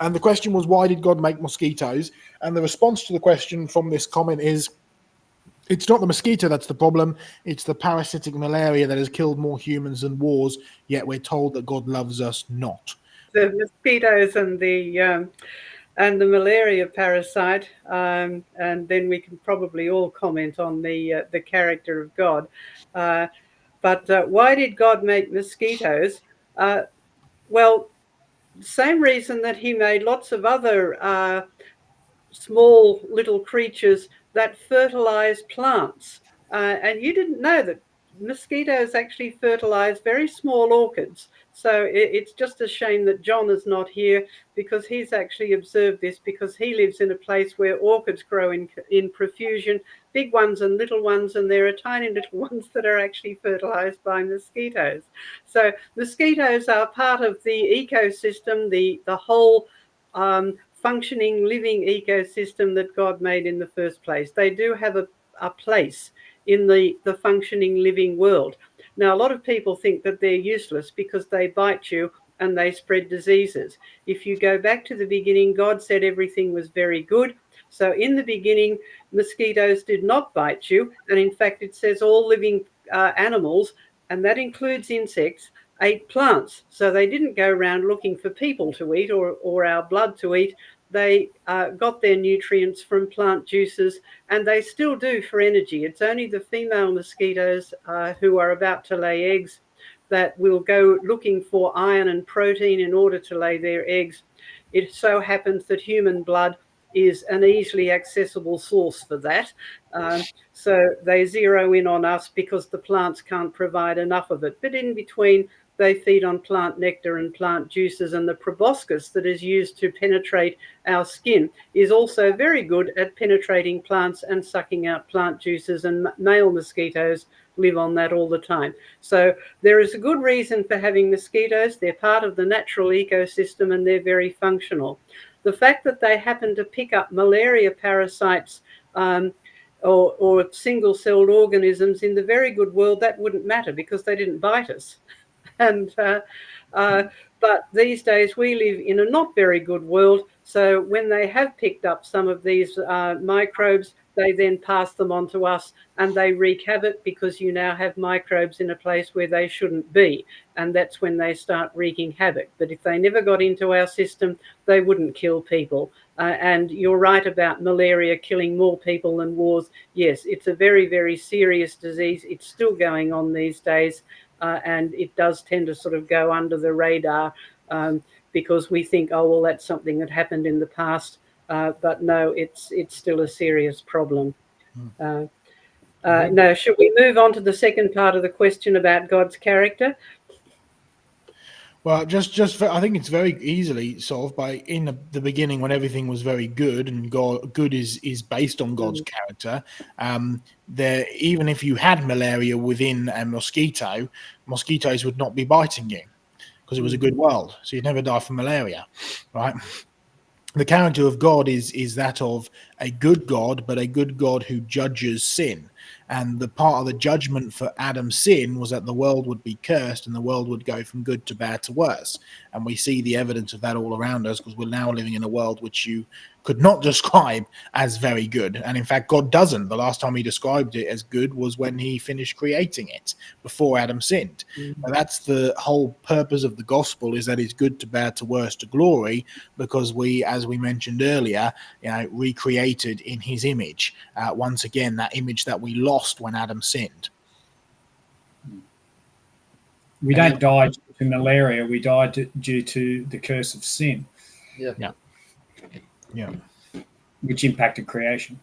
And the question was, why did God make mosquitoes? And the response to the question from this comment is, it's not the mosquito that's the problem. It's the parasitic malaria that has killed more humans than wars, yet we're told that God loves us not. The mosquitoes and the malaria parasite, and then we can probably all comment on the character of God. But why did God make mosquitoes? Well, same reason that he made lots of other small little creatures that fertilize plants. And you didn't know that mosquitoes actually fertilize very small orchids. So it's just a shame that John is not here, because he's actually observed this, because he lives in a place where orchids grow in profusion, big ones and little ones, and there are tiny little ones that are actually fertilized by mosquitoes. So mosquitoes are part of the ecosystem, the whole functioning living ecosystem that God made in the first place. They do have a place in the functioning living world. Now, a lot of people think that they're useless because they bite you and they spread diseases. If you go back to the beginning, God said everything was very good. So in the beginning, mosquitoes did not bite you. And in fact, it says all living animals, and that includes insects, ate plants. So they didn't go around looking for people to eat or our blood to eat. They got their nutrients from plant juices, and they still do for energy. It's only the female mosquitoes who are about to lay eggs that will go looking for iron and protein in order to lay their eggs. It so happens that human blood is an easily accessible source for that. So they zero in on us because the plants can't provide enough of it. But in between, they feed on plant nectar and plant juices, and the proboscis that is used to penetrate our skin is also very good at penetrating plants and sucking out plant juices, and male mosquitoes live on that all the time. So there is a good reason for having mosquitoes. They're part of the natural ecosystem and they're very functional. The fact that they happen to pick up malaria parasites or single-celled organisms in the very good world, that wouldn't matter because they didn't bite us. And but these days we live in a not very good world. So when they have picked up some of these microbes, they then pass them on to us, and they wreak havoc because you now have microbes in a place where they shouldn't be. And that's when they start wreaking havoc. But if they never got into our system, they wouldn't kill people. And you're right about malaria killing more people than wars. Yes, it's a very, very serious disease. It's still going on these days. And it does tend to sort of go under the radar because we think, oh, well, that's something that happened in the past. But no, it's still a serious problem. Now, should we move on to the second part of the question about God's character? Well, I think it's very easily solved by in the beginning when everything was very good, and good is based on God's character. There, even if you had malaria within a mosquito, mosquitoes would not be biting you because it was a good world, so you'd never die from malaria, right? The character of God is that of a good God, but a good God who judges sin. And the part of the judgment for Adam's sin was that the world would be cursed and the world would go from good to bad to worse. And we see the evidence of that all around us because we're now living in a world which you could not describe as very good. And in fact, God doesn't. The last time he described it as good was when he finished creating it before Adam sinned. Now, that's the whole purpose of the gospel, is that it's good to bad to worse to glory, because we, as we mentioned earlier, recreated in his image. Once again, that image that we lost when Adam sinned. We don't die due to malaria. We die due to the curse of sin. Yeah. Which impacted creation.